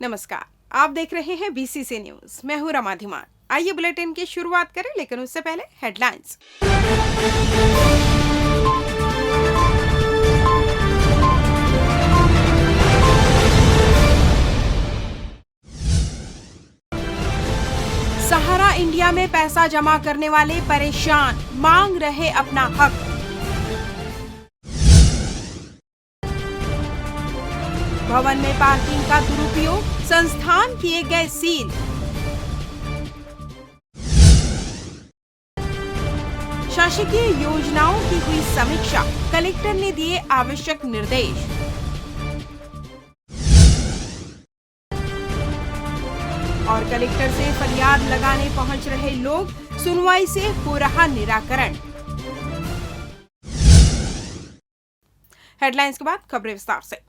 नमस्कार, आप देख रहे हैं बीसीसी न्यूज। मैं हूं रमा धीमान। आइए बुलेटिन की शुरुआत करें, लेकिन उससे पहले हेडलाइंस। सहारा इंडिया में पैसा जमा करने वाले परेशान, मांग रहे अपना हक। भवन में पार्किंग का दुरुपयोग, संस्थान किए गए सील। शासकीय योजनाओं की हुई समीक्षा, कलेक्टर ने दिए आवश्यक निर्देश। और कलेक्टर से फरियाद लगाने पहुंच रहे लोग, सुनवाई से हो रहा निराकरण। हेडलाइंस के बाद खबरें विस्तार से।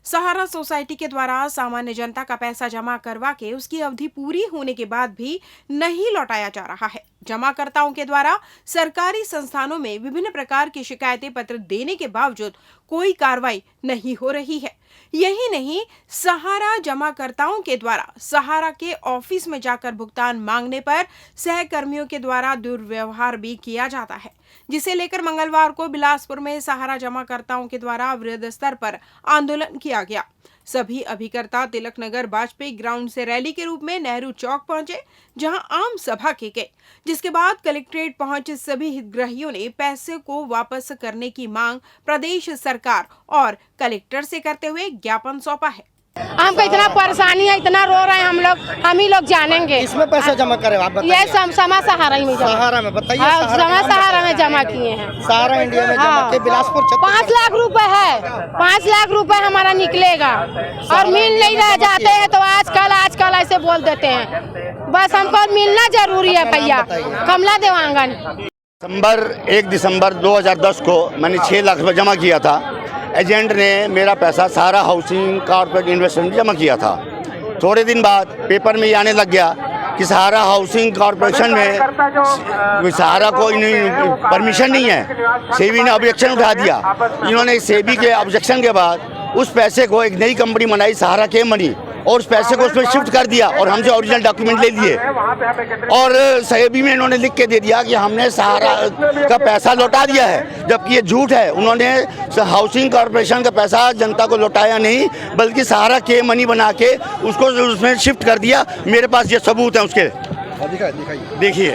सहारा सोसाइटी के द्वारा सामान्य जनता का पैसा जमा करवा के उसकी अवधि पूरी होने के बाद भी नहीं लौटाया जा रहा है। जमाकर्ताओं के द्वारा सरकारी संस्थानों में विभिन्न प्रकार की शिकायतें पत्र देने के बावजूद कोई कार्रवाई नहीं हो रही है। यही नहीं, सहारा जमाकर्ताओं के द्वारा सहारा के ऑफिस में जाकर भुगतान मांगने पर सहकर्मियों के द्वारा दुर्व्यवहार भी किया जाता है, जिसे लेकर मंगलवार को बिलासपुर में सहारा जमाकर्ताओं के द्वारा वृहद स्तर पर आंदोलन किया गया। सभी अभिकर्ता तिलक नगर वाजपेयी ग्राउंड से रैली के रूप में नेहरू चौक पहुंचे, जहां आम सभा की गई, जिसके बाद कलेक्ट्रेट पहुंचे सभी हितग्राहियों ने पैसे को वापस करने की मांग प्रदेश सरकार और कलेक्टर से करते हुए ज्ञापन सौंपा है। हमको इतना परेशानी है, इतना रो रहे हैं हम ही लोग जानेंगे। इसमें पैसा जमा करे आप बताइए। ये समा सहारा ही में जमा। सहारा में बताइए। समा सहारा में जमा किए हैं। सहारा इंडिया में जमा के बिलासपुर 5 लाख रुपए है। 5 लाख रुपए हमारा निकलेगा और मिल नहीं रह जाते हैं तो आजकल ऐसे बोल देते हैं। बस हमको मिलना जरूरी है भैया। कमला देवांगन। 1 दिसंबर 2010 को मैंने 6 लाख रुपये जमा किया था। एजेंट ने मेरा पैसा सहारा हाउसिंग कॉर्पोरेट इन्वेस्टमेंट में जमा किया था। थोड़े दिन बाद पेपर में ये आने लग गया कि सहारा हाउसिंग कॉर्पोरेशन में सहारा को परमिशन नहीं है। सेबी ने ऑब्जेक्शन उठा दिया। इन्होंने सेबी के ऑब्जेक्शन के बाद उस पैसे को एक नई कंपनी बनाई, सहारा के मनी, और उस पैसे को उसमें शिफ्ट कर दिया और हमसे ओरिजिनल डॉक्यूमेंट ले लिए। और सेबी में इन्होंने लिख के दे दिया कि हमने सहारा का पैसा लौटा दिया है, जबकि ये झूठ है। उन्होंने हाउसिंग कॉर्पोरेशन का पैसा जनता को लौटाया नहीं, बल्कि सहारा के मनी बना के उसको उसमें शिफ्ट कर दिया। मेरे पास ये सबूत है उसके। देखिए,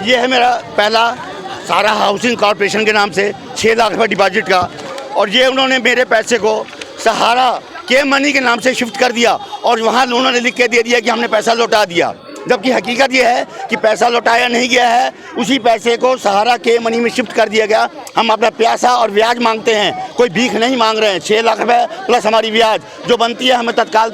ये है मेरा पहला सहारा हाउसिंग कॉर्पोरेशन के नाम से 6 लाख रुपये डिपॉजिट का, और ये उन्होंने मेरे पैसे को सहारा के मनी के नाम से शिफ्ट कर दिया और वहाँ उन्होंने लिख के दे दिया कि हमने पैसा लौटा दिया, जबकि हकीकत ये है कि पैसा लौटाया नहीं गया है। उसी पैसे को सहारा के मनी में शिफ्ट कर दिया गया। हम अपना पैसा और ब्याज मांगते हैं, कोई भीख नहीं मांग रहे हैं। 6 लाख रुपये प्लस हमारी ब्याज जो बनती है हमें तत्काल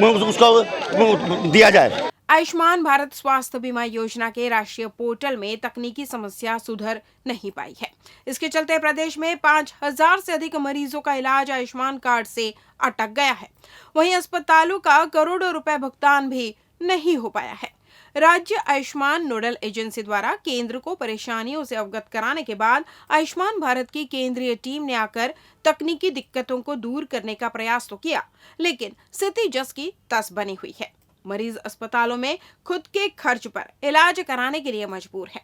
उसको दिया जाए। आयुष्मान भारत स्वास्थ्य बीमा योजना के राष्ट्रीय पोर्टल में तकनीकी समस्या सुधर नहीं पाई है। इसके चलते प्रदेश में 5000 से अधिक मरीजों का इलाज आयुष्मान कार्ड से अटक गया है। वहीं अस्पतालों का करोड़ों रुपए भुगतान भी नहीं हो पाया है। राज्य आयुष्मान नोडल एजेंसी द्वारा केंद्र को परेशानियों से अवगत कराने के बाद आयुष्मान भारत की केंद्रीय टीम ने आकर तकनीकी दिक्कतों को दूर करने का प्रयास तो किया, लेकिन स्थिति जस की तस बनी हुई है। मरीज अस्पतालों में खुद के खर्च पर इलाज कराने के लिए मजबूर है।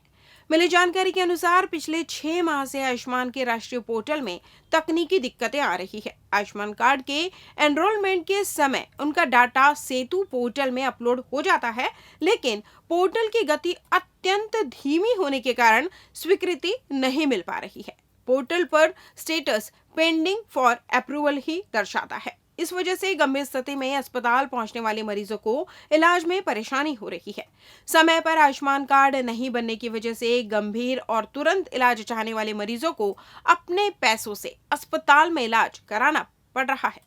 मिली जानकारी के अनुसार पिछले 6 माह से आयुष्मान के राष्ट्रीय पोर्टल में तकनीकी दिक्कतें आ रही है। आयुष्मान कार्ड के एनरोलमेंट के समय उनका डाटा सेतु पोर्टल में अपलोड हो जाता है, लेकिन पोर्टल की गति अत्यंत धीमी होने के कारण स्वीकृति नहीं मिल पा रही है। पोर्टल पर स्टेटस पेंडिंग फॉर अप्रूवल ही दर्शाता है। इस वजह से गंभीर स्थिति में अस्पताल पहुंचने वाले मरीजों को इलाज में परेशानी हो रही है। समय पर आयुष्मान कार्ड नहीं बनने की वजह से गंभीर और तुरंत इलाज चाहने वाले मरीजों को अपने पैसों से अस्पताल में इलाज कराना पड़ रहा है।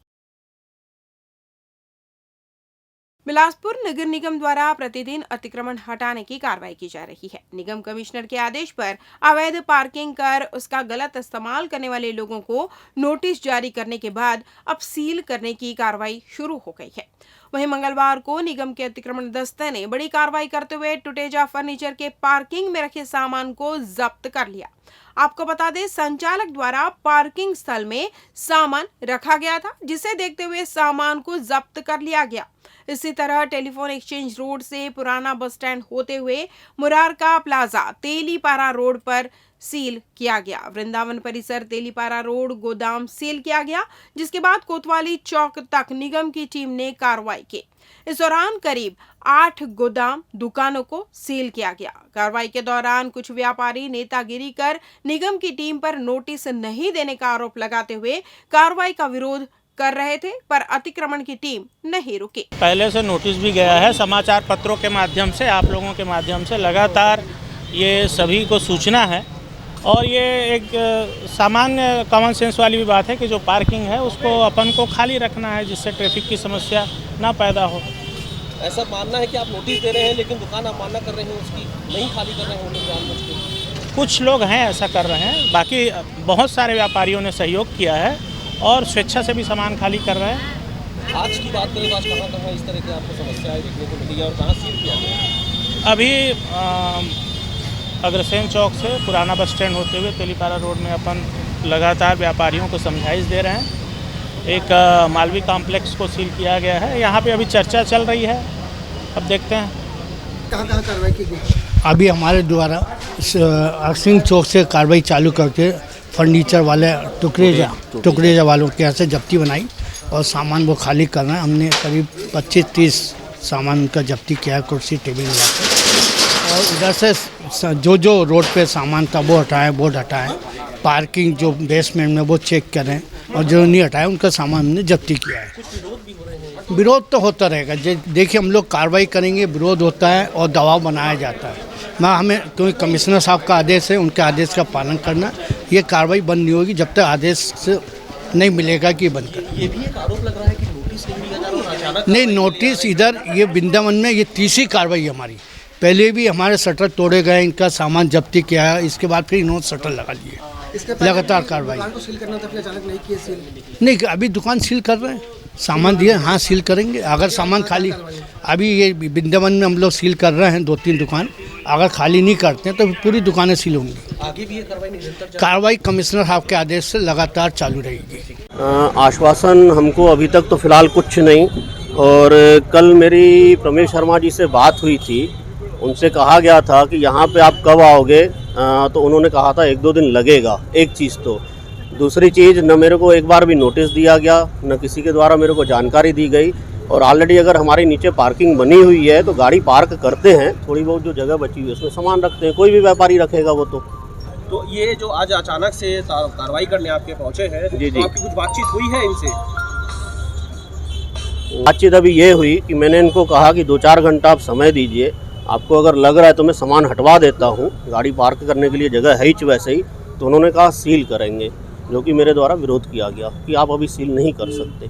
बिलासपुर नगर निगम द्वारा प्रतिदिन अतिक्रमण हटाने की कार्रवाई की जा रही है। निगम कमिश्नर के आदेश पर अवैध पार्किंग कर उसका गलत इस्तेमाल करने वाले लोगों को नोटिस जारी करने के बाद अब सील करने की कार्रवाई शुरू हो गई है। वहीं मंगलवार को निगम के अतिक्रमण दस्ते ने बड़ी कार्रवाई करते हुए टुटेजा फर्नीचर के पार्किंग में रखे सामान को जब्त कर लिया। आपको बता दें, संचालक द्वारा पार्किंग स्थल में सामान रखा गया था, जिसे देखते हुए सामान को जब्त कर लिया गया। इसी तरह टेलीफोन एक्सचेंज रोड से पुराना बस स्टैंड होते हुए मुरारका प्लाजा तेलीपारा रोड पर सील किया गया। वृंदावन परिसर तेलीपारा रोड गोदाम सील किया गया, जिसके बाद कोतवाली चौक तक निगम की टीम ने कार्रवाई की। इस दौरान करीब 8 गोदाम दुकानों को सील किया गया। कार्रवाई के दौरान कुछ व्यापारी नेतागिरी कर निगम की टीम पर नोटिस नहीं देने का आरोप लगाते हुए कार्रवाई का विरोध कर रहे थे, पर अतिक्रमण की टीम नहीं रुकी। पहले से नोटिस भी गया है, समाचार पत्रों के माध्यम से, आप लोगों के माध्यम से लगातार ये सभी को सूचना है। और ये एक सामान्य कॉमन सेंस वाली भी बात है कि जो पार्किंग है उसको अपन को खाली रखना है, जिससे ट्रैफिक की समस्या ना पैदा हो। ऐसा मानना है कि आप नोटिस दे रहे हैं लेकिन दुकान आप माना कर रहे हैं, उसकी नहीं खाली कर रहे हैं जानबूझ के? कुछ लोग हैं ऐसा कर रहे हैं, बाकी बहुत सारे व्यापारियों ने सहयोग किया है और स्वेच्छा से भी सामान खाली कर रहे हैं। आज की बात करें तो आज कहाँ इस तरह की आपको समस्याएं देखने को मिली है और कहाँ सील किया गया? अभी अग्रसेन चौक से पुराना बस स्टैंड होते हुए तेलीपारा रोड में अपन लगातार व्यापारियों को समझाइश दे रहे हैं। एक मालवी कॉम्प्लेक्स को सील किया गया है, यहाँ पे अभी चर्चा चल रही है, अब देखते हैं कहाँ कार्रवाई की गई। अभी हमारे द्वारा अग्रसेन चौक से कार्रवाई चालू करके फर्नीचर वाले टुकड़ेजा वालों के यहाँ से जब्ती बनाई और सामान वो खाली कर रहे हैं। हमने करीब 25-30 सामान का जब्ती किया है, कुर्सी टेबल मिला के। और इधर से जो रोड पे सामान था वो हटाएं, बोर्ड हटाएं, पार्किंग जो बेसमेंट में वो चेक करें और जो नहीं हटाएं उनका सामान हमने जब्ती किया है। विरोध तो होता रहेगा, देखिए हम लोग कार्रवाई करेंगे, विरोध होता है और दबाव बनाया जाता है। हमें क्योंकि कमिश्नर साहब का आदेश है, उनके आदेश का पालन करना। ये कार्रवाई बंद नहीं होगी जब तक आदेश से नहीं मिलेगा कि बंद कर। ये भी एक आरोप लग रहा है कि नोटिस नहीं दिया जा रहा और अचानक नहीं, नोटिस इधर ये वृंदावन में ये तीसरी कार्रवाई हमारी। पहले भी हमारे शटर तोड़े गए, इनका सामान जब्ती किया है, इसके बाद फिर इन्होंने शटर लगा लिए। लगातार कार्रवाई सील करना था, फिर अचानक नहीं किया सील। नहीं, अभी दुकान सील कर रहे हैं, सामान दिए, हाँ सील करेंगे। अगर सामान खाली, अभी ये वृंदावन में हम लोग सील कर रहे हैं 2-3 दुकान, अगर खाली नहीं करते हैं तो पूरी दुकानें सील होंगी। आगे भी ये कार्रवाई निरंतर कार्रवाई कमिश्नर साहब के आदेश से लगातार चालू रहेगी। आश्वासन हमको अभी तक तो फिलहाल कुछ नहीं। और कल मेरी प्रमेश शर्मा जी से बात हुई थी, उनसे कहा गया था कि यहाँ पे आप कब आओगे, तो उन्होंने कहा था 1-2 दिन लगेगा। एक चीज़ तो, दूसरी चीज़, न मेरे को एक बार भी नोटिस दिया गया, न किसी के द्वारा मेरे को जानकारी दी गई। और ऑलरेडी अगर हमारे नीचे पार्किंग बनी हुई है तो गाड़ी पार्क करते हैं, थोड़ी बहुत जो जगह बची हुई है उसमें सामान रखते हैं, कोई भी व्यापारी रखेगा वो तो ये जो आज अचानक से कार्रवाई करने आपके पहुंचे हैं, जी, तो आपकी कुछ बातचीत हुई है इनसे? बातचीत अभी ये हुई कि मैंने इनको कहा कि 2-4 घंटा आप समय दीजिए, आपको अगर लग रहा है तो मैं सामान हटवा देता हूँ, गाड़ी पार्क करने के लिए जगह है ही वैसे ही। तो उन्होंने कहा सील करेंगे, जो कि मेरे द्वारा विरोध किया गया कि आप अभी सील नहीं कर सकते।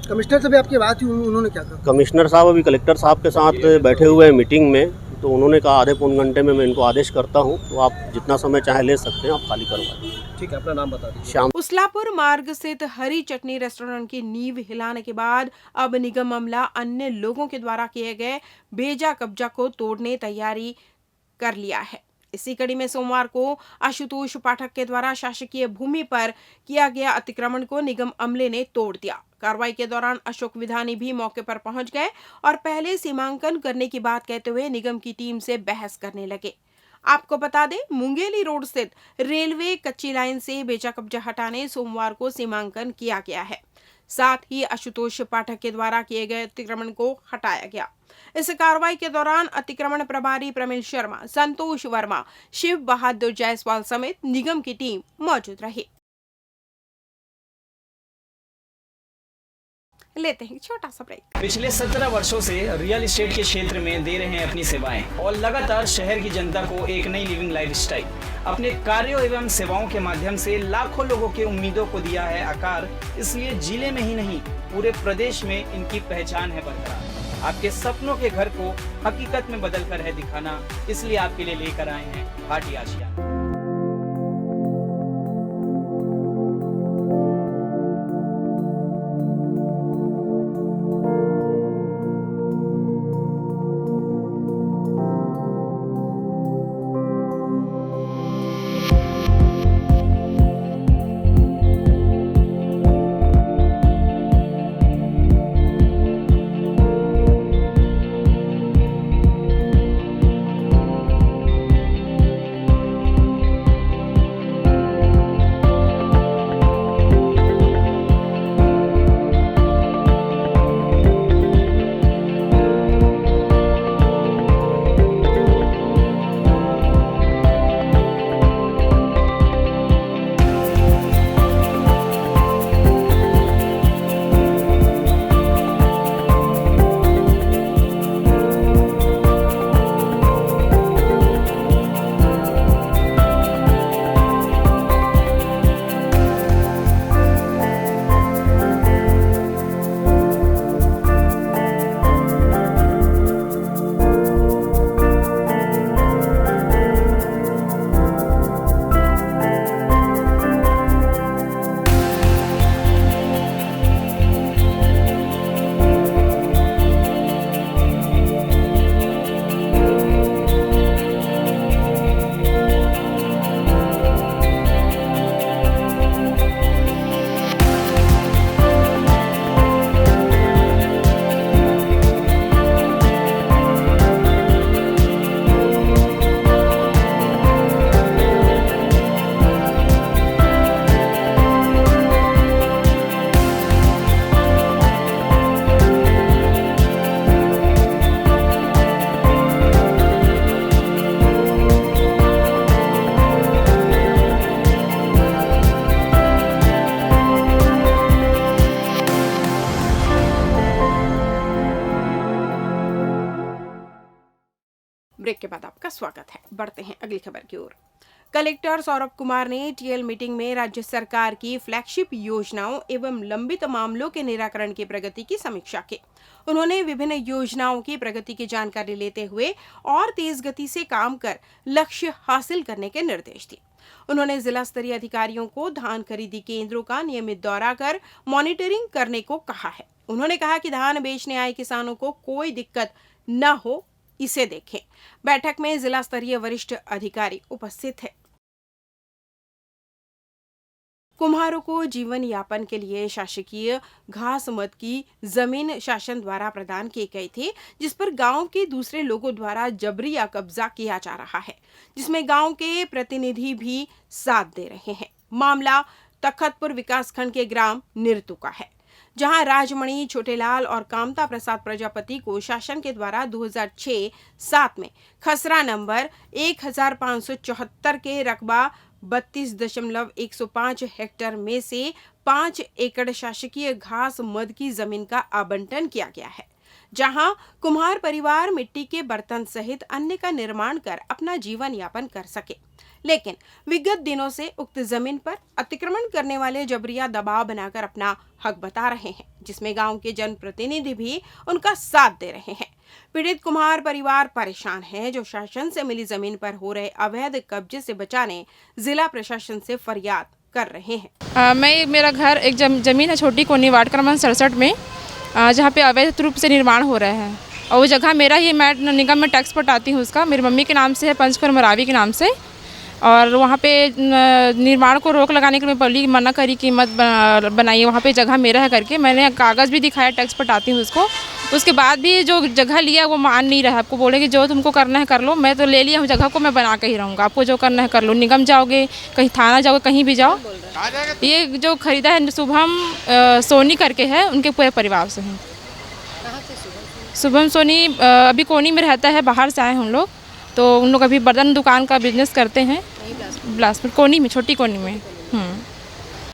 कमिश्नर से भी आपकी बात हुई, उन्होंने क्या कहा? कमिश्नर साहब अभी कलेक्टर साहब के साथ बैठे हुए हैं मीटिंग में, तो उन्होंने कहा आधे-पौन घंटे में मैं इनको आदेश करता हूं, तो आप जितना समय चाहे ले सकते हैं, आप खाली करवाइए। ठीक है, अपना नाम बता दीजिए। श्याम। उसलापुर मार्ग स्थित हरी चटनी रेस्टोरेंट की नींव हिलाने के बाद अब निगम अमला अन्य लोगों के द्वारा किए गए बेजा कब्जा को तोड़ने तैयारी कर लिया है। इसी कड़ी में सोमवार को आशुतोष पाठक के द्वारा शासकीय भूमि पर किया गया अतिक्रमण को निगम अमले ने तोड़ दिया। कार्रवाई के दौरान अशोक विधानी भी मौके पर पहुंच गए और पहले सीमांकन करने की बात कहते हुए निगम की टीम से बहस करने लगे। आपको बता दें, मुंगेली रोड स्थित रेलवे कच्ची लाइन से बेचा कब्जा हटाने सोमवार को सीमांकन किया गया है। साथ ही आशुतोष पाठक के द्वारा किए गए अतिक्रमण को हटाया गया। इस कार्रवाई के दौरान अतिक्रमण प्रभारी प्रमिल शर्मा, संतोष वर्मा, शिव बहादुर जायसवाल समेत निगम की टीम मौजूद रही। लेते हैं छोटा सा ब्रेक। पिछले 17 वर्षों से रियल एस्टेट के क्षेत्र में दे रहे हैं अपनी सेवाएं और लगातार शहर की जनता को एक नई लिविंग लाइफस्टाइल। अपने कार्यों एवं सेवाओं के माध्यम से लाखों लोगों की उम्मीदों को दिया है आकार। इसलिए जिले में ही नहीं पूरे प्रदेश में इनकी पहचान है बरकरार। आपके सपनों के घर को हकीकत में बदल कर है दिखाना, इसलिए आपके लिए लेकर आए हैं भाटी आशिया। ब्रेक के बाद आपका स्वागत है। बढ़ते हैं अगली खबर की ओर। कलेक्टर सौरभ कुमार ने टीएल मीटिंग में राज्य सरकार की फ्लैगशिप योजनाओं एवं लंबित मामलों के निराकरण की प्रगति की समीक्षा की। उन्होंने विभिन्न योजनाओं की प्रगति की जानकारी लेते हुए और तेज गति से काम कर लक्ष्य हासिल करने के निर्देश दिए। उन्होंने जिला स्तरीय अधिकारियों को धान खरीदी केंद्रों का नियमित दौरा कर मॉनिटरिंग करने को कहा है। उन्होंने कहा कि धान बेचने आए किसानों को कोई दिक्कत न हो, इसे देखें। बैठक में जिला स्तरीय वरिष्ठ अधिकारी उपस्थित है। कुम्हारों को जीवन यापन के लिए शासकीय घास मद की जमीन शासन द्वारा प्रदान की गई थी, जिस पर गांव के दूसरे लोगों द्वारा जबरिया कब्जा किया जा रहा है, जिसमें गांव के प्रतिनिधि भी साथ दे रहे हैं। मामला तखतपुर विकासखंड के ग्राम निरतु का है, जहां राजमणि, छोटेलाल और कामता प्रसाद प्रजापति को शासन के द्वारा 2006-7 में खसरा नंबर 1574 के रकबा 32.105 हेक्टेयर में से 5 एकड़ शासकीय घास मद की जमीन का आवंटन किया गया है, जहां कुम्हार परिवार मिट्टी के बर्तन सहित अन्य का निर्माण कर अपना जीवन यापन कर सके। लेकिन विगत दिनों से उक्त जमीन पर अतिक्रमण करने वाले जबरिया दबाव बनाकर अपना हक बता रहे हैं, जिसमें गांव के जनप्रतिनिधि भी उनका साथ दे रहे हैं। पीड़ित कुम्हार परिवार परेशान है, जो शासन से मिली जमीन पर हो रहे अवैध कब्जे से बचाने जिला प्रशासन से फरियाद कर रहे हैं। मेरा घर एक जमीन है छोटी कोनी वार्ड क्रमांक 67 में, जहाँ पे अवैध रूप से निर्माण हो रहा है, और वो जगह मेरा ही, मैं निगम में टैक्स पटाती हूँ उसका, मेरी मम्मी के नाम से है, पंचखर मरावी के नाम से। और वहाँ पे निर्माण को रोक लगाने के लिए पब्लिक मना करी कि मत बनाइए, वहाँ पे जगह मेरा है करके मैंने कागज़ भी दिखाया, टैक्स पटाती हूँ उसको। उसके बाद भी जो जगह लिया वो मान नहीं रहा। आपको बोले कि जो तुमको करना है कर लो, मैं तो ले लिया हूँ जगह को, मैं बना के ही रहूँगा, आपको जो करना है कर लो। निगम जाओगे, कहीं थाना जाओगे, कहीं भी जाओ। ये जो खरीदा है शुभम सोनी करके है, उनके पूरे परिवार से हैं। शुभम सोनी अभी कोनी में रहता है, बाहर से आए हम लोग, तो उन लोग अभी बर्तन दुकान का बिजनेस करते हैं बिलासपुर कोनी में, छोटी कोनी में।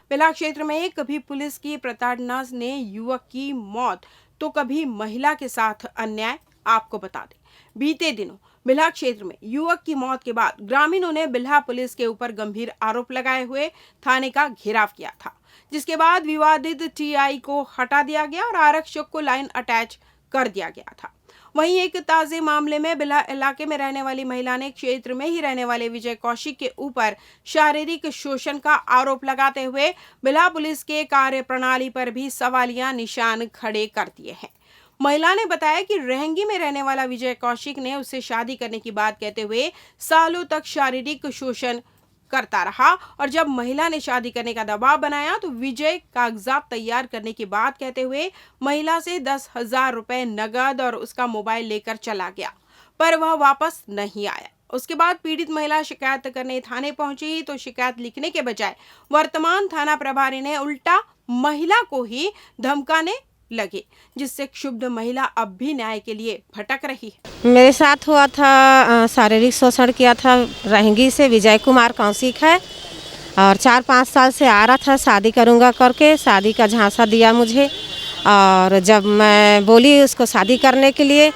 बिलाग क्षेत्र में कभी पुलिस की प्रताड़ना ने युवक की मौत तो कभी महिला के साथ अन्याय। आपको बता दें, बीते दिनों बिल्हा क्षेत्र में युवक की मौत के बाद ग्रामीणों ने बिल्हा पुलिस के ऊपर गंभीर आरोप लगाए हुए थाने का घेराव किया था, जिसके बाद विवादित टीआई को हटा दिया गया और आरक्षक को लाइन अटैच कर दिया गया था। वहीं एक ताजे मामले में बिल्हा इलाके में रहने वाली महिला ने क्षेत्र में ही रहने वाले विजय कौशिक के ऊपर शारीरिक शोषण का आरोप लगाते हुए बिल्हा पुलिस के कार्यप्रणाली पर भी सवालिया निशान खड़े कर दिए हैं। महिला ने बताया कि रेहंगी में रहने वाला विजय कौशिक ने उससे शादी करने की बात कहते हुए सालों तक शारीरिक शोषण करता रहा और जब महिला ने शादी करने का दबाव बनाया तो विजय कागजात तैयार करने की बात कहते हुए महिला से 10,000 रुपए नगद और उसका मोबाइल लेकर चला गया, पर वह वापस नहीं आया। उसके बाद पीड़ित महिला शिकायत करने थाने पहुंची तो शिकायत लिखने के बजाय वर्तमान थाना प्रभारी ने उल्टा महिला को ही धमकाने लगे, जिससे क्षुब्ध महिला अब भी न्याय के लिए भटक रही है। मेरे साथ हुआ था, शारीरिक शोषण किया था रेहंगी से। विजय कुमार कौशिक है और 4-5 साल से आ रहा था शादी करूंगा करके, शादी का झांसा दिया मुझे। और जब मैं बोली उसको शादी करने के लिए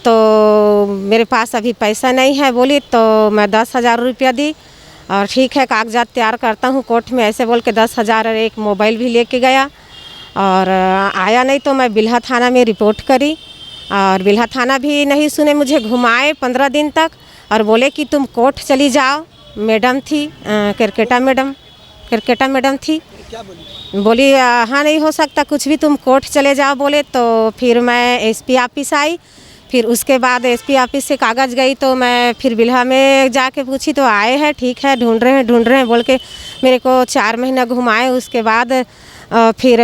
तो मेरे पास अभी पैसा नहीं है बोली, तो मैं 10,000 रुपया दी और ठीक है कागजात तैयार करता हूँ कोर्ट में, ऐसे बोल के 10,000 और एक मोबाइल भी लेके गया और आया नहीं तो मैं बिल्हा थाना में रिपोर्ट करी और बिल्हा थाना भी नहीं सुने, मुझे घुमाए 15 दिन तक और बोले कि तुम कोर्ट चली जाओ। मैडम थी क्रिकेटा मैडम थी, बोली हाँ नहीं हो सकता कुछ भी, तुम कोर्ट चले जाओ बोले। तो फिर मैं एसपी ऑफिस आई, फिर उसके बाद एसपी ऑफिस से कागज़ गई तो मैं फिर बिल्हा में जाके पूछी तो आए हैं, ठीक है ढूंढ रहे हैं बोल के मेरे को 4 महीना घुमाए। उसके बाद फिर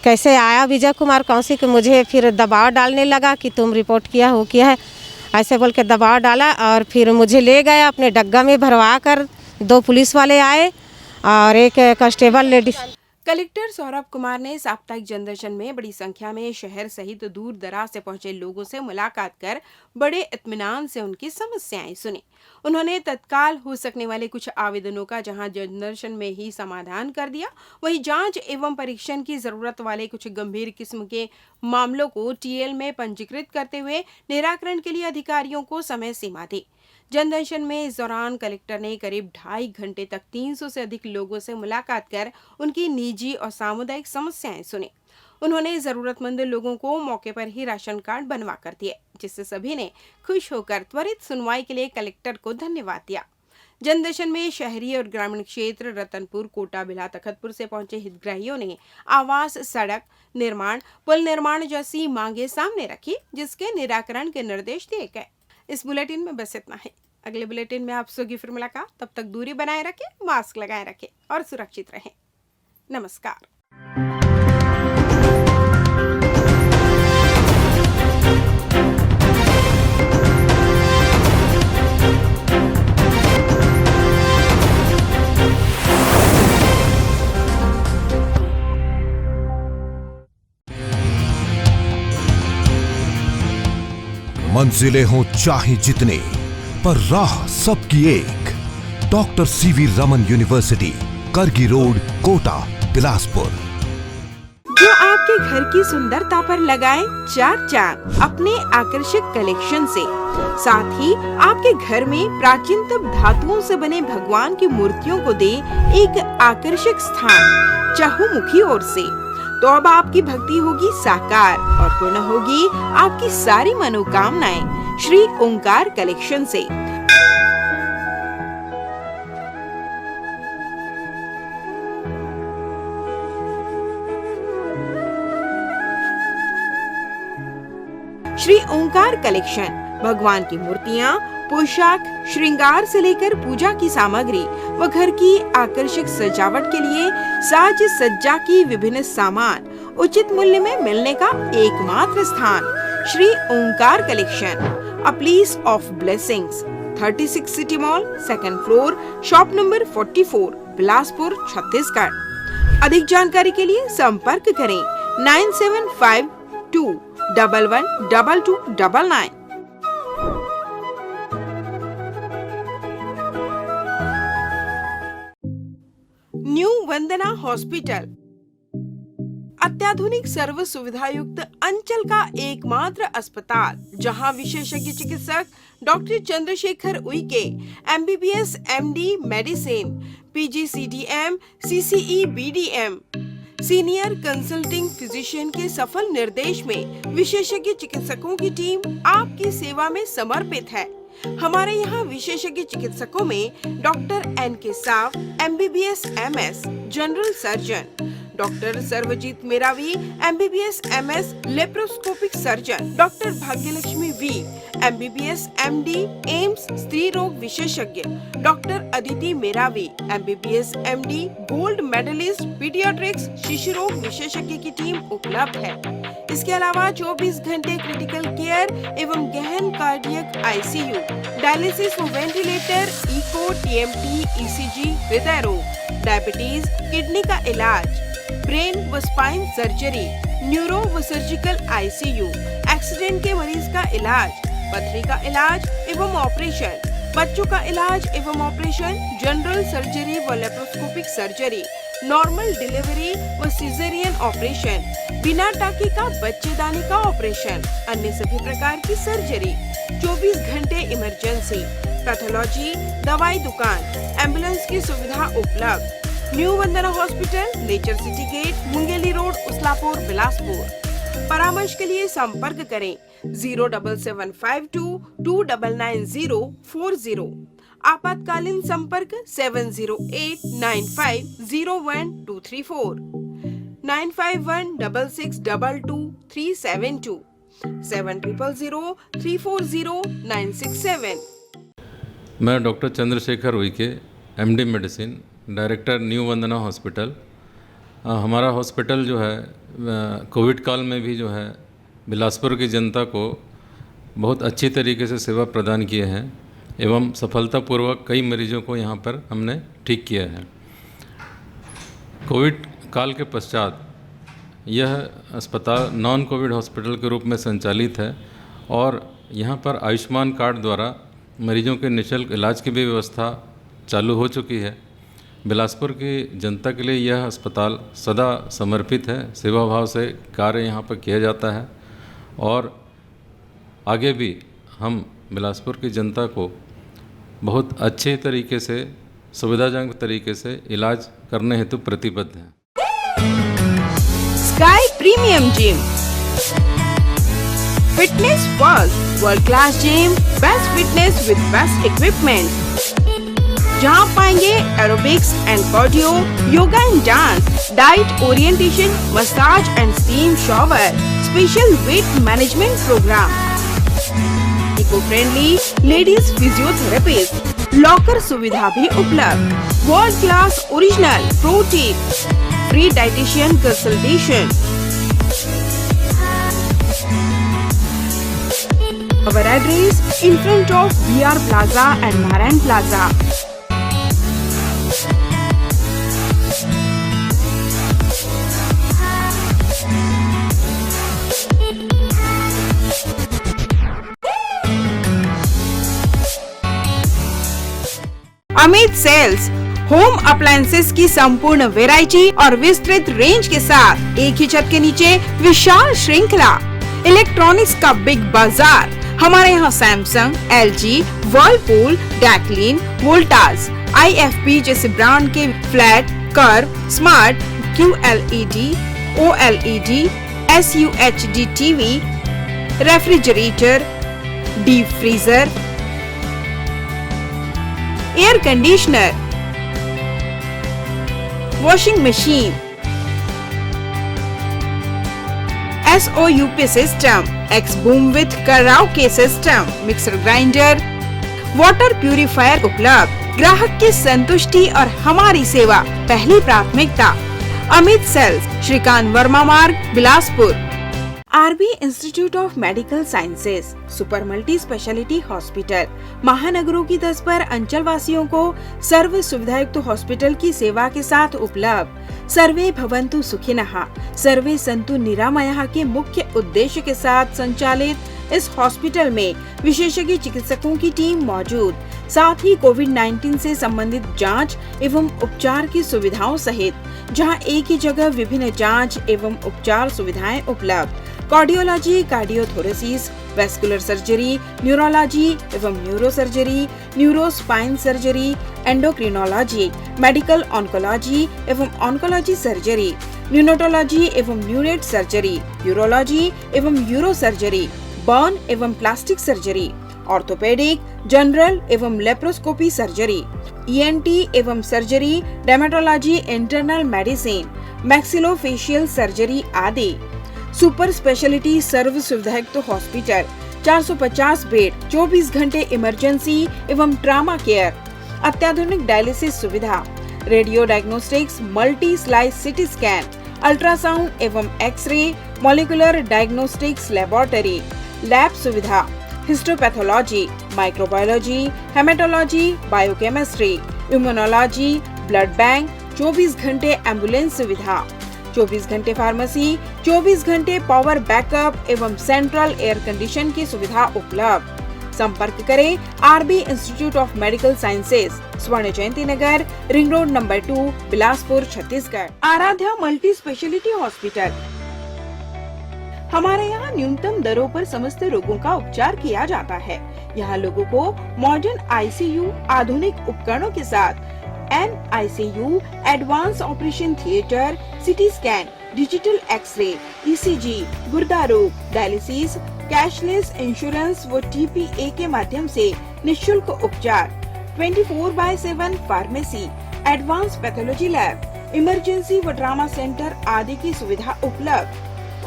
कैसे आया विजय कुमार कौशिक, मुझे फिर दबाव डालने लगा कि तुम रिपोर्ट किया है, ऐसे बोल के दबाव डाला और फिर मुझे ले गया अपने डग्गा में भरवा कर। 2 पुलिस वाले आए और एक constable ladies. Collector Saurabh Kumar ने साप्ताहिक जनदर्शन में बड़ी संख्या में शहर सहित दूर दराज से पहुंचे लोगों से मुलाकात कर बड़े इत्मीनान से उनकी समस्याएं सुनी। उन्होंने तत्काल हो सकने वाले कुछ आवेदनों का जहां जनदर्शन में ही समाधान कर दिया, वहीं जांच एवं परीक्षण की जरूरत वाले कुछ गंभीर किस्म के मामलों को टीएल में पंजीकृत करते हुए निराकरण के लिए अधिकारियों को समय सीमा दी। जनदर्शन में इस दौरान कलेक्टर ने करीब 2.5 घंटे तक 300 से अधिक लोगों से मुलाकात कर उनकी निजी और सामुदायिक समस्याएं सुनी। उन्होंने जरूरतमंद लोगों को मौके पर ही राशन कार्ड बनवा कर दिए, जिससे सभी ने खुश होकर त्वरित सुनवाई के लिए कलेक्टर को धन्यवाद दिया। जनदर्शन में शहरी और ग्रामीण क्षेत्र रतनपुर, कोटा, बिल्हा, तखतपुर से पहुंचे हितग्राहियों ने आवास, सड़क निर्माण, पुल निर्माण जैसी मांगे सामने रखी, जिसके निराकरण के निर्देश दिए गए। इस बुलेटिन में बस इतना है। अगले बुलेटिन में आपसे होगी फिर मुलाकात। तब तक दूरी बनाए रखें, मास्क लगाए रखें और सुरक्षित रहें। नमस्कार। मंजिलें हों चाहे जितने, पर राह सबकी एक। डॉक्टर सीवी रमन यूनिवर्सिटी, करगी रोड, कोटा, बिलासपुर। जो आपके घर की सुंदरता पर लगाए 4 चांद अपने आकर्षक कलेक्शन से। साथ ही आपके घर में प्राचीनतम धातुओं से बने भगवान की मूर्तियों को दे एक आकर्षक स्थान चहुमुखी ओर से। तो अब आपकी भक्ति होगी साकार और पूर्ण होगी आपकी सारी मनोकामनाएं श्री ओंकार कलेक्शन से। श्री ओंकार कलेक्शन भगवान की मूर्तियाँ, पोशाक, श्रृंगार से लेकर पूजा की सामग्री व घर की आकर्षक सजावट के लिए साज सज्जा की विभिन्न सामान उचित मूल्य में मिलने का एकमात्र स्थान Shri Omkar collection, a place of blessings, 36 city mall, 2nd floor, shop number 44, Bilaspur, Chhattisgarh. अधिक जानकारी के लिए संपर्क करें 9752 112299। न्यू वंदना हॉस्पिटल अत्याधुनिक सर्व सुविधा युक्त अंचल का एकमात्र अस्पताल, जहां विशेषज्ञ चिकित्सक doctor Chandrashekhar Uikey, MBBS, MD, medicine, PGCDM, CCE, BDM, senior consulting physician के सफल निर्देश में विशेषज्ञ चिकित्सकों की टीम आपकी सेवा में समर्पित है। हमारे यहाँ विशेषज्ञ चिकित्सकों में doctor N.K. Sao MBBS MS general surgeon, doctor Sarvjeet Meravi MBBS MS laparoscopic surgeon, doctor Bhagyalakshmi V MBBS MD AIIMS स्त्री रोग विशेषज्ञ, doctor Aditi Meravi MBBS MD gold medallist paediatrics शिशु रोग विशेषज्ञ की टीम उपलब्ध है। इसके अलावा 24 घंटे क्रिटिकल केयर एवं गहन कार्डियक ICU, डायलिसिस व वेंटिलेटर, इको, TMT, ECG, हृदय रोग, डायबिटीज, किडनी का इलाज, ब्रेन व स्पाइन सर्जरी, न्यूरो व सर्जिकल ICU, एक्सीडेंट के मरीज का इलाज, पथरी का इलाज एवं ऑपरेशन, बच्चों का इलाज एवं ऑपरेशन, जनरल सर्जरी व लेप्रोस्कोपिक सर्जरी, नॉर्मल डिलीवरी व सिजेरियन ऑपरेशन, बिना टाँकी का बच्चेदानी का ऑपरेशन, अन्य सभी प्रकार की सर्जरी, 24 घंटे इमरजेंसी, पैथोलॉजी, दवाई दुकान, एम्बुलेंस की सुविधा उपलब्ध। New Vandana hospital, nature city gate, Mungeli road, Uslapur, Bilaspur. परामर्श के लिए संपर्क करें 07752 299040। आपातकालीन संपर्क 7089501234, 9516622372, 7003409667। मैं doctor Chandrashekhar Uike MD medicine, director new Vandana hospital. हमारा हॉस्पिटल जो है कोविड काल में भी जो है बिलासपुर की जनता को बहुत अच्छी तरीके से सेवा प्रदान किए हैं एवं सफलतापूर्वक कई मरीजों को यहाँ पर हमने ठीक किया है। कोविड काल के पश्चात यह अस्पताल नॉन कोविड हॉस्पिटल के रूप में संचालित है और यहाँ पर आयुष्मान कार्ड द्वारा मरीजों के निःशुल्क इलाज की भी व्यवस्था चालू हो चुकी है। बिलासपुर की जनता के लिए यह अस्पताल सदा समर्पित है, सेवा भाव से कार्य यहाँ पर किया जाता है और आगे भी हम बिलासपुर की जनता को बहुत अच्छे तरीके से, सुविधाजनक तरीके से इलाज करने हेतु प्रतिबद्ध हैं। Sky premium gym, fitness first, world class gym, best fitness with best equipment, जहां पाएंगे aerobics and cardio, yoga and dance, diet orientation, massage and steam shower, special weight management programme, eco friendly ladies physiotherapist, locker सुविधा भी उपलब्ध, world class original protein, free dietitian consultation. Our address in front of VR Plaza and Narayan Plaza. Amit sales, home appliances की संपूर्ण variety और विस्तृत range के साथ एक ही छत के नीचे विशाल श्रृंखला, इलेक्ट्रॉनिक्स का बिग बाजार। हमारे यहाँ सैमसंग, LG, वर्लपूल, डैकलिन, वोल्टास, IFP जैसे ब्रांड के flat, curve, smart, QLED, OLED, SUHD TV, refrigerator, deep freezer, air conditioner, washing machine, SOUP system, X Boom with karaoke system, mixer grinder, water purifier उपलब्ध। ग्राहक की संतुष्टि और हमारी सेवा पहली प्राथमिकता। अमित सेल्स, श्रीकांत वर्मा मार्ग, Bilaspur. RB institute of medical sciences, super multi speciality hospital, महानगरों की तर्ज पर अंचल वासियों को सर्व सुविधायुक्त हॉस्पिटल की सेवा के साथ उपलब्ध। सर्वे भवन्तु सुखिनः, सर्वे सन्तु निरामयाः के मुख्य उद्देश्य के साथ संचालित इस हॉस्पिटल में विशेषज्ञ चिकित्सकों की टीम मौजूद, साथ ही कोविड-19 से संबंधित जांच एवं उपचार की सुविधाओं सहित जहां एक ही जगह विभिन्न जांच एवं उपचार सुविधाएं उपलब्ध। Cardiology, cardiothoracic, vascular surgery, neurology एवं neuro surgery, neuro spine surgery, endocrinology, medical oncology एवं ऑन्कोलॉजी सर्जरी, न्यूनेटोलॉजी एवं न्यूनेट सर्जरी, यूरोलॉजी एवं यूरो सर्जरी, बर्न एवं प्लास्टिक सर्जरी, ऑर्थोपेडिक, जनरल एवं लेप्रोस्कोपी सर्जरी, ENT एवं surgery, dermatology, internal medicine, maxillofacial surgery आदि। Super speciality सर्व सुविधायुक्त hospital, 450 bed, 24 घंटे इमरजेंसी एवं ट्रामा केयर, अत्याधुनिक डायलिसिस सुविधा, radio diagnostics, multi slice CT scan, ultrasound एवं x-ray, molecular diagnostics laboratory, lab सुविधा, histopathology, microbiology, haematology, biochemistry, immunology, blood bank, 24 घंटे एम्बुलेंस सुविधा, 24 घंटे फार्मेसी, 24 घंटे पावर बैकअप एवं सेंट्रल एयर कंडीशन की सुविधा उपलब्ध। संपर्क करें RB institute of medical sciences, Swarna Jayanti Nagar, ring road number 2, Bilaspur, Chhattisgarh. Aaradhya multi speciality hospital. हमारे यहाँ न्यूनतम दरों पर समस्त रोगों का उपचार किया जाता है। यहाँ लोगों को मॉडर्न ICU, आधुनिक उपकरणों के साथ NICU, advance operation theatre, CT scan, digital X ray, ECG, गुर्दा रोग, डायलिसिस, कैशलेस इंश्योरेंस व TPA के माध्यम से निशुल्क उपचार, 24/7 pharmacy, advance pathology lab, emergency व ट्रामा सेंटर आदि की सुविधा उपलब्ध।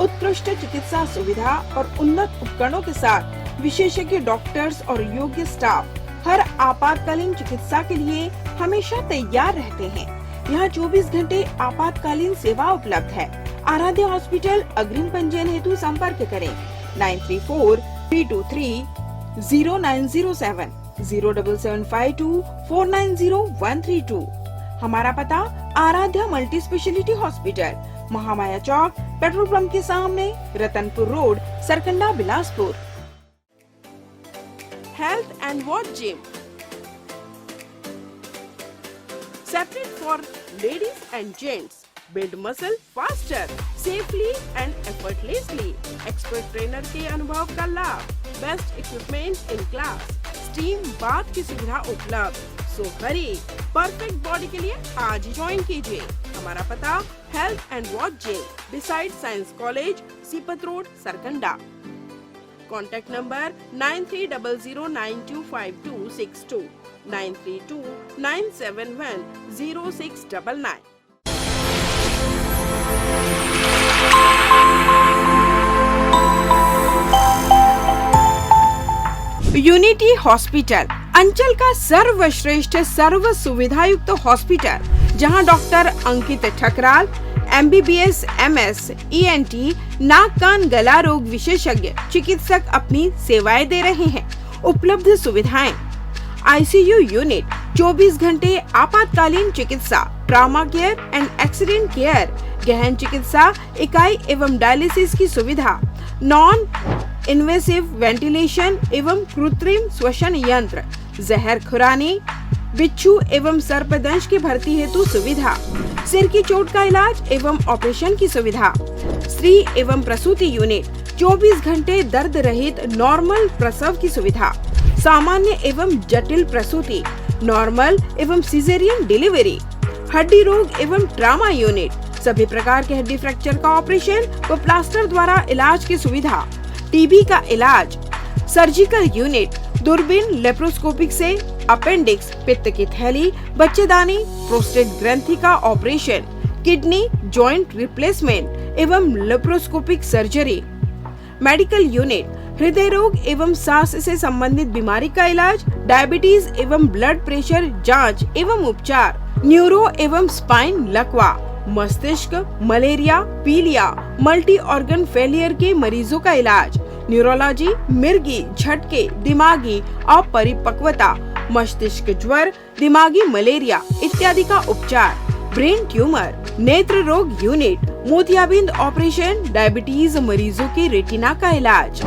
उत्कृष्ट चिकित्सा सुविधा और उन्नत उपकरणों के साथ विशेषज्ञ डॉक्टर्स और योग्य स्टाफ हर आपातकालीन चिकित्सा के लिए हमेशा तैयार रहते हैं। यहाँ 24 घंटे आपातकालीन सेवा उपलब्ध है। आराध्या हॉस्पिटल। अग्रिम पंजीयन हेतु संपर्क करें 9343230907 07752490132। हमारा पता Aaradhya multi speciality hospital, Mahamaya Chowk, petrol pump के सामने, Ratanpur road, Sarkanda, Bilaspur. Health and watch gym, separate for ladies and gents. Build muscle faster, safely and effortlessly. Expert trainer के अनुभव का लाभ, best equipment in class, steam bath की सुविधा उपलब्ध। So hurry, perfect body के लिए आज ही ज्वाइन कीजिए। हमारा पता health and watch gym, beside science college, Sipat road, Sarkanda. Contact number 9300925262 9329710699। Unity hospital, अंचल का सर्वश्रेष्ठ सर्व सुविधायुक्त हॉस्पिटल, जहां डॉक्टर अंकित ठकराल MBBS MS ENT नाक कान गला रोग विशेषज्ञ चिकित्सक अपनी सेवाएं दे रहे हैं। उपलब्ध सुविधाएं: ICU यूनिट, 24 घंटे आपातकालीन चिकित्सा, trauma care and accident care, गहन चिकित्सा इकाई एवं डायलिसिस की सुविधा, नॉन इन्वेसिव वेंटिलेशन एवं कृत्रिम श्वसन यंत्र, जहर खुरानी, बिच्छू एवं सर्पदंश की भर्ती हेतु सुविधा, सिर की चोट का इलाज एवं ऑपरेशन की सुविधा, स्त्री एवं प्रसूति यूनिट, 24 घंटे दर्द रहित नॉर्मल प्रसव की सुविधा, सामान्य एवं जटिल प्रसूति, नॉर्मल एवं सिजेरियन डिलीवरी, हड्डी रोग एवं ट्रामा यूनिट, सभी प्रकार के हड्डी फ्रैक्चर का ऑपरेशन व प्लास्टर द्वारा इलाज की सुविधा, टीबी का इलाज, सर्जिकल यूनिट, दूरबीन लेप्रोस्कोपिक से अपेंडिक्स, पित्त की थैली, बच्चेदानी, प्रोस्टेट ग्रंथि का ऑपरेशन, किडनी, जॉइंट रिप्लेसमेंट एवं लेप्रोस्कोपिक सर्जरी, मेडिकल यूनिट, हृदय रोग एवं सांस से संबंधित बीमारी का इलाज, डायबिटीज एवं ब्लड प्रेशर जांच एवं उपचार, न्यूरो एवं स्पाइन लकवा, मस्तिष्क, मलेरिया, पीलिया, मल्टी ऑर्गन फेलियर के मरीजों का इलाज, न्यूरोलॉजी, मिर्गी, झटके, दिमागी अपरिपक्वता, मस्तिष्क ज्वर, दिमागी मलेरिया इत्यादि का उपचार, ब्रेन ट्यूमर, नेत्र रोग यूनिट, मोतियाबिंद ऑपरेशन, डायबिटीज मरीजों के रेटिना का इलाज,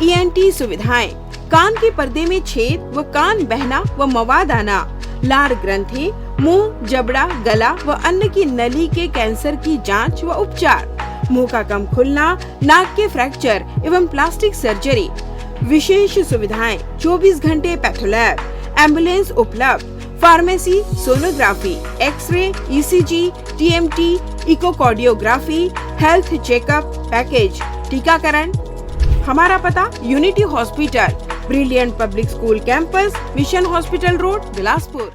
ENT सुविधाएं, कान के पर्दे में छेद व कान बहना व मवाद आना, लार ग्रंथि, मुंह, जबड़ा, गला व अन्य की नली के कैंसर की जांच व उपचार, मुंह का कम खुलना, नाक के फ्रैक्चर एवं प्लास्टिक सर्जरी। विशेष सुविधाएं: 24 घंटे पैथोलैब, एम्बुलेंस उपलब्ध, pharmacy, sonography, X ray, ECG, TMT, echocardiography, health checkup package, टीकाकरण। हमारा पता unity hospital, brilliant public school campus, mission hospital road, Bilaspur.